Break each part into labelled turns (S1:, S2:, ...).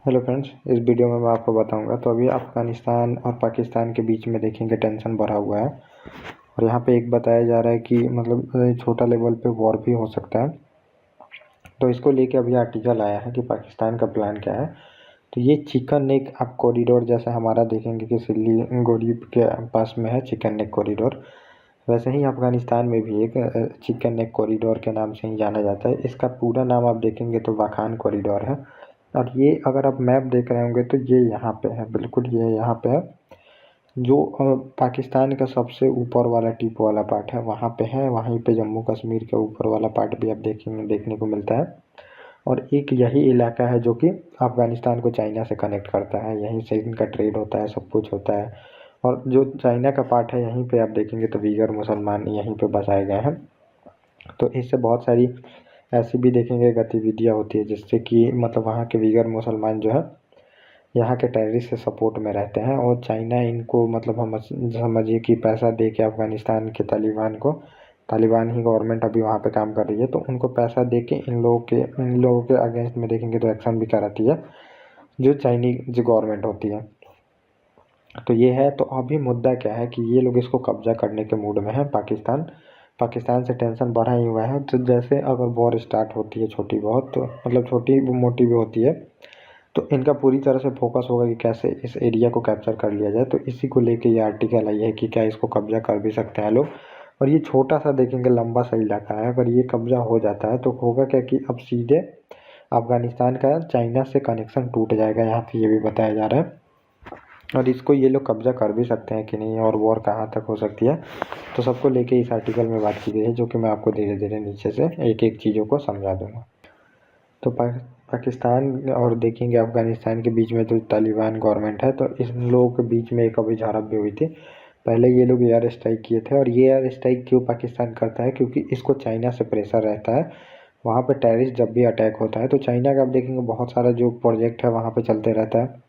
S1: Hello friends, इस video में मैं आपको बताऊंगा। तो अभी अफ़गानिस्तान और पाकिस्तान के बीच में देखेंगे टेंशन बढ़ा हुआ है। और यहाँ पे एक बताया जा रहा है कि मतलब छोटा लेवल पे वॉर भी हो सकता है। तो इसको लेके अभी आर्टिकल आया है कि पाकिस्तान का प्लान क्या है। तो ये चिकन नेक आप कॉरिडोर जैसा हमारा देखेंगे कि सिल्ली के पास में है चिकन नेक कॉरिडोर, वैसे ही अफ़गानिस्तान में भी एक चिकन नेक कॉरिडोर के नाम से ही जाना जाता है। इसका पूरा नाम आप देखेंगे तो वाखान कॉरिडोर है। और ये अगर आप मैप देख रहे होंगे तो ये यहाँ पे है, बिल्कुल ये यहाँ पे है। जो पाकिस्तान का सबसे ऊपर वाला टिप वाला पार्ट है वहाँ पे है। वहीं पे जम्मू कश्मीर के ऊपर वाला पार्ट भी आप देखेंगे, देखने को मिलता है। और एक यही इलाका है जो कि अफ़गानिस्तान को चाइना से कनेक्ट करता है। यहीं से इनका ट्रेड होता है, सब कुछ होता है। और जो चाइना का पार्ट है यहीं पे आप देखेंगे तो वीगर मुसलमान यहीं पे बसाए गए हैं। तो इससे बहुत सारी ऐसी भी देखेंगे गतिविधियाँ होती है जिससे कि मतलब वहाँ के वीगर मुसलमान जो है यहाँ के टेररिस्ट से सपोर्ट में रहते हैं। और चाइना इनको मतलब हम समझिए कि पैसा दे के अफ़गानिस्तान के तालिबान ही गवर्नमेंट अभी वहाँ पे काम कर रही है, तो उनको पैसा दे के इन लोगों के अगेंस्ट में देखेंगे तो एक्शन भी कराती है जो चाइनीज गवर्नमेंट होती है। तो ये है। तो अभी मुद्दा क्या है कि ये लोग इसको कब्जा करने के मूड में है। पाकिस्तान से टेंशन बढ़ा ही हुआ है। तो जैसे अगर वॉर स्टार्ट होती है छोटी बहुत, तो मतलब छोटी मोटी भी होती है, तो इनका पूरी तरह से फोकस होगा कि कैसे इस एरिया को कैप्चर कर लिया जाए। तो इसी को लेके ये आर्टिकल आई है कि क्या इसको कब्जा कर भी सकते हैं लोग। और ये छोटा सा देखेंगे लंबा सा इलाका है, अगर ये कब्जा हो जाता है तो होगा क्या कि अब सीधे अफगानिस्तान का चाइना से कनेक्शन टूट जाएगा, यहाँ पे ये भी बताया जा रहा है। और इसको ये लोग कब्जा कर भी सकते हैं कि नहीं, और वॉर कहाँ तक हो सकती है, तो सबको लेके इस आर्टिकल में बात की गई है, जो कि मैं आपको धीरे धीरे नीचे से एक एक चीज़ों को समझा दूंगा। तो पाकिस्तान और देखेंगे अफ़गानिस्तान के बीच में जो तालिबान गवर्नमेंट है, तो इन लोगों के बीच में एक अभी झड़प भी हुई थी। पहले ये लोग एयर स्ट्राइक किए थे। और ये एयर स्ट्राइक क्यों पाकिस्तान करता है, क्योंकि इसको चाइना से प्रेशर रहता है। वहाँ पे टेररिस्ट जब भी अटैक होता है तो चाइना का आप देखेंगे बहुत सारा जो प्रोजेक्ट है वहाँ पे चलते रहता है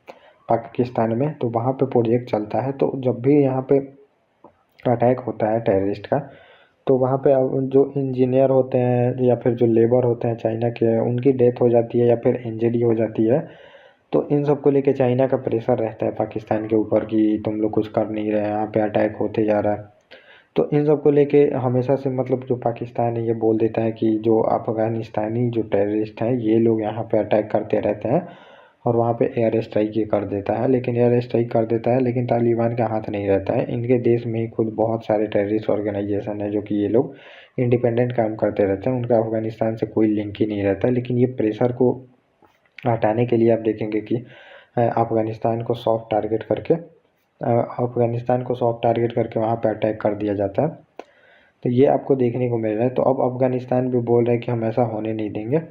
S1: पाकिस्तान में। तो वहाँ पे प्रोजेक्ट चलता है, तो जब भी यहाँ पे अटैक होता है टेररिस्ट का, तो वहाँ पे जो इंजीनियर होते हैं या फिर जो लेबर होते हैं चाइना के, उनकी डेथ हो जाती है या फिर इंजरी हो जाती है। तो इन सब को लेके चाइना का प्रेशर रहता है पाकिस्तान के ऊपर कि तुम लोग कुछ कर नहीं रहे, यहाँ पे अटैक होते जा रहा है। तो इन सब को लेके हमेशा से मतलब जो पाकिस्तान है ये बोल देता है कि जो अफगानिस्तानी जो टेररिस्ट हैं ये लोग यहाँ पे अटैक करते रहते हैं, और वहाँ पे एयर स्ट्राइक ये कर देता है। लेकिन एयर स्ट्राइक कर देता है, लेकिन तालिबान का हाथ नहीं रहता है। इनके देश में ही खुद बहुत सारे टेररिस्ट ऑर्गेनाइजेशन है जो कि ये लोग इंडिपेंडेंट काम करते रहते हैं, उनका अफगानिस्तान से कोई लिंक ही नहीं रहता। लेकिन ये प्रेशर को हटाने के लिए आप देखेंगे कि अफगानिस्तान को सॉफ्ट टारगेट करके वहाँ पे अटैक कर दिया जाता है। तो ये आपको देखने को मिल रहा है। तो अब अफगानिस्तान भी बोल रहा है कि हम ऐसा होने नहीं देंगे।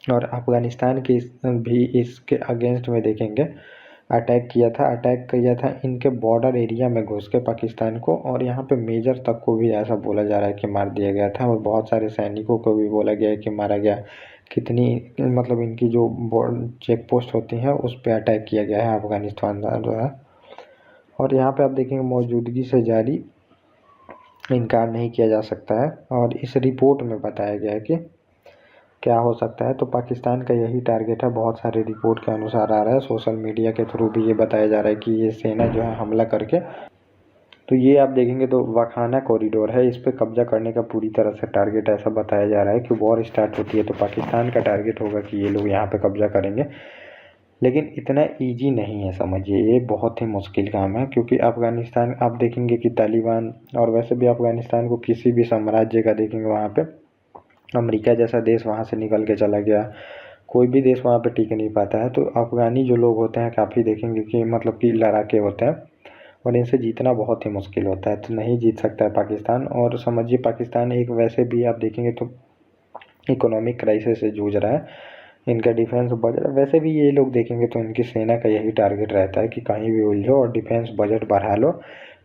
S1: और अफगानिस्तान की भी इसके अगेंस्ट में देखेंगे अटैक किया था इनके बॉर्डर एरिया में घुस के पाकिस्तान को। और यहाँ पे मेजर तक को भी ऐसा बोला जा रहा है कि मार दिया गया था, और बहुत सारे सैनिकों को भी बोला गया है कि मारा गया। कितनी मतलब इनकी जो चेक पोस्ट होती हैं उस पर अटैक किया गया है अफगानिस्तान द्वारा। और यहाँ पे आप देखेंगे मौजूदगी से जारी इनकार नहीं किया जा सकता है। और इस रिपोर्ट में बताया गया है कि क्या हो सकता है। तो पाकिस्तान का यही टारगेट है, बहुत सारे रिपोर्ट के अनुसार आ रहा है, सोशल मीडिया के थ्रू भी ये बताया जा रहा है कि ये सेना जो है हमला करके, तो ये आप देखेंगे तो वाखाना कॉरिडोर है, इस पे कब्जा करने का पूरी तरह से टारगेट ऐसा बताया जा रहा है कि वॉर स्टार्ट होती है तो पाकिस्तान का टारगेट होगा कि ये लोग यहाँ पे कब्जा करेंगे। लेकिन इतना ईजी नहीं है, समझिए ये बहुत ही मुश्किल काम है। क्योंकि अफगानिस्तान आप देखेंगे कि तालिबान, और वैसे भी अफगानिस्तान को किसी भी साम्राज्य का देखेंगे वहाँ पे अमेरिका जैसा देश वहाँ से निकल के चला गया, कोई भी देश वहाँ पे टिक नहीं पाता है। तो अफगानी जो लोग होते हैं काफ़ी देखेंगे कि मतलब कि लड़ाके होते हैं, और इनसे जीतना बहुत ही मुश्किल होता है। तो नहीं जीत सकता है पाकिस्तान। और समझिए पाकिस्तान एक वैसे भी आप देखेंगे तो इकोनॉमिक क्राइसिस से जूझ रहा है। इनका डिफेंस बजट वैसे भी ये लोग देखेंगे तो इनकी सेना का यही टारगेट रहता है कि कहीं भी उलझो और डिफेंस बजट बढ़ा लो।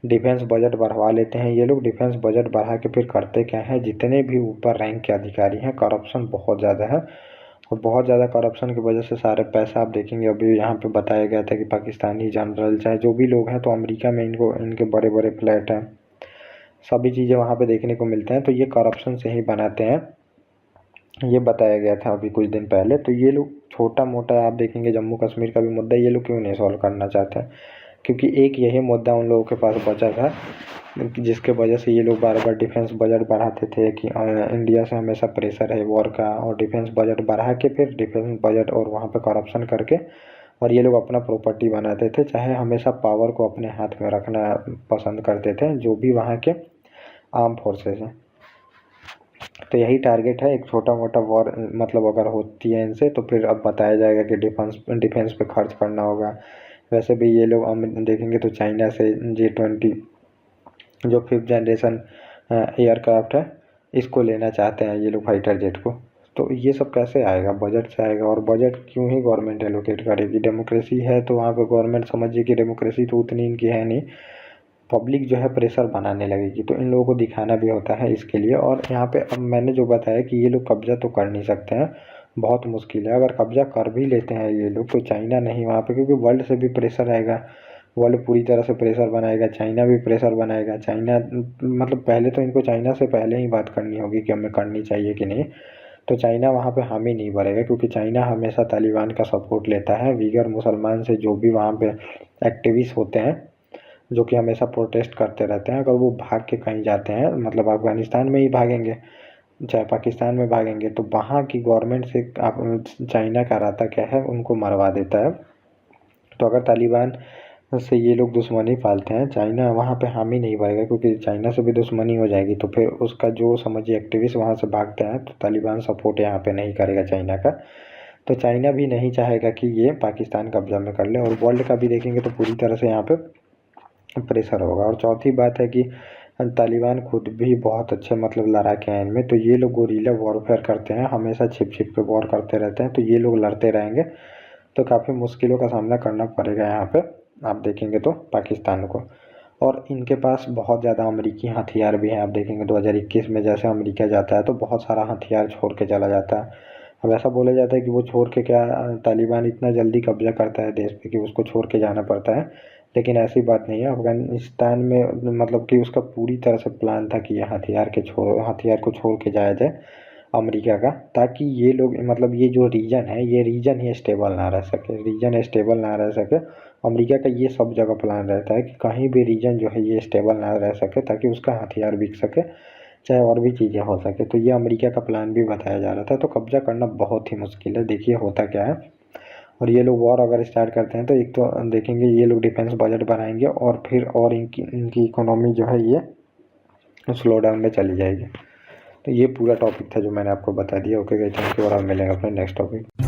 S1: डिफेंस बजट बढ़वा लेते हैं ये लोग। डिफेंस बजट बढ़ा के फिर करते क्या है, जितने भी ऊपर रैंक के अधिकारी हैं, करप्शन बहुत ज़्यादा है। और बहुत ज़्यादा करप्शन की वजह से सारे पैसा आप देखेंगे, अभी यहाँ पे बताया गया था कि पाकिस्तानी जनरल चाहे जो भी लोग हैं, तो अमेरिका में इनको इनके बड़े बड़े फ्लैट हैं, सभी चीज़ें वहाँ पे देखने को मिलते हैं। तो ये करप्शन से ही बनाते हैं, ये बताया गया था अभी कुछ दिन पहले। तो ये लोग छोटा मोटा आप देखेंगे जम्मू कश्मीर का भी मुद्दा ये लोग क्यों नहीं सॉल्व करना चाहते हैं, क्योंकि एक यही मुद्दा उन लोगों के पास बचा था जिसके वजह से ये लोग बार बार डिफेंस बजट बढ़ाते थे कि इंडिया से हमेशा प्रेशर है वॉर का, और डिफेंस बजट बढ़ा के फिर डिफेंस बजट और वहाँ पे करप्शन करके और ये लोग अपना प्रॉपर्टी बनाते थे, चाहे हमेशा पावर को अपने हाथ में रखना पसंद करते थे जो भी वहाँ के आर्म फोर्सेस हैं। तो यही टारगेट है, एक छोटा मोटा वॉर मतलब अगर होती है इनसे तो फिर अब बताया जाएगा कि डिफेंस पे खर्च करना होगा। वैसे भी ये लोग हम देखेंगे तो चाइना से J-20 जो 5th जनरेशन एयरक्राफ्ट है इसको लेना चाहते हैं ये लोग, फाइटर जेट को। तो ये सब कैसे आएगा, बजट से आएगा, और बजट क्यों ही गवर्नमेंट एलोकेट करेगी। डेमोक्रेसी है तो वहाँ पे गवर्नमेंट समझिए कि डेमोक्रेसी तो उतनी इनकी है नहीं, पब्लिक जो है प्रेशर बनाने लगेगी, तो इन लोगों को दिखाना भी होता है इसके लिए। और यहाँ पे अब मैंने जो बताया कि ये लोग कब्जा तो कर नहीं सकते हैं, बहुत मुश्किल है। अगर कब्जा कर भी लेते हैं ये लोग तो चाइना नहीं वहाँ पे, क्योंकि वर्ल्ड से भी प्रेशर आएगा, वर्ल्ड पूरी तरह से प्रेशर बनाएगा, चाइना भी प्रेशर बनाएगा। चाइना मतलब पहले तो इनको चाइना से पहले ही बात करनी होगी कि हमें करनी चाहिए कि नहीं, तो चाइना वहाँ पे हामी नहीं भरेगा, क्योंकि चाइना हमेशा तालिबान का सपोर्ट लेता है। वीगर मुसलमान से जो भी वहाँ पे एक्टिविस्ट होते हैं जो कि हमेशा प्रोटेस्ट करते रहते हैं, अगर वो भाग के कहीं जाते हैं, मतलब अफगानिस्तान में ही भागेंगे चाहे पाकिस्तान में भागेंगे, तो वहाँ की गवर्नमेंट से चाइना का रास्ता क्या है, उनको मरवा देता है। तो अगर तालिबान से ये लोग दुश्मनी पालते हैं, चाइना वहाँ पे हामी नहीं भरेगा, क्योंकि चाइना से भी दुश्मनी हो जाएगी तो फिर उसका जो समझिए एक्टिविस्ट वहाँ से भागते हैं तो तालिबान सपोर्ट यहाँ पे नहीं करेगा चाइना का। तो चाइना भी नहीं चाहेगा कि ये पाकिस्तान कब्जा में कर ले, और वर्ल्ड का भी देखेंगे तो पूरी तरह से यहाँ पे प्रेशर होगा। और चौथी बात है कि तालिबान खुद भी बहुत अच्छे मतलब लड़ाके हैं इनमें, तो ये लोग गोरीला वॉरफेयर करते हैं, हमेशा छिप छिप के वॉर करते रहते हैं, तो ये लोग लड़ते रहेंगे तो काफ़ी मुश्किलों का सामना करना पड़ेगा यहाँ पे आप देखेंगे तो पाकिस्तान को। और इनके पास बहुत ज़्यादा अमेरिकी हथियार भी हैं, आप देखेंगे 2021 में जैसे अमेरिका जाता है तो बहुत सारा हथियार छोड़ के चला जाता है। अब ऐसा बोला जाता है कि वो छोड़ के क्या, तालिबान इतना जल्दी कब्जा करता है देश पे कि उसको छोड़ के जाना पड़ता है, लेकिन ऐसी बात नहीं है। अफगानिस्तान में मतलब कि उसका पूरी तरह से प्लान था कि यह हथियार को छोड़ के जाया जाए अमेरिका का, ताकि ये लोग मतलब ये जो रीजन है ये रीजन ही स्टेबल ना रह सके, रीजन स्टेबल ना रह सके। अमेरिका का ये सब जगह प्लान रहता है कि कहीं भी रीजन जो है ये स्टेबल ना रह सके, ताकि उसका हथियार बिक सके, चाहे और भी चीज़ें हो सके। तो ये अमेरिका का प्लान भी बताया जा रहा था। तो कब्जा करना बहुत ही मुश्किल है, देखिए होता क्या है। और ये लोग वॉर अगर स्टार्ट करते हैं तो एक तो देखेंगे ये लोग डिफेंस बजट बढ़ाएंगे, और फिर और इनकी इकोनॉमी जो है ये स्लो डाउन में चली जाएगी। तो ये पूरा टॉपिक था जो मैंने आपको बता दिया। ओके गाइस, थैंक यू, और हम मिलेंगे अपने नेक्स्ट टॉपिक।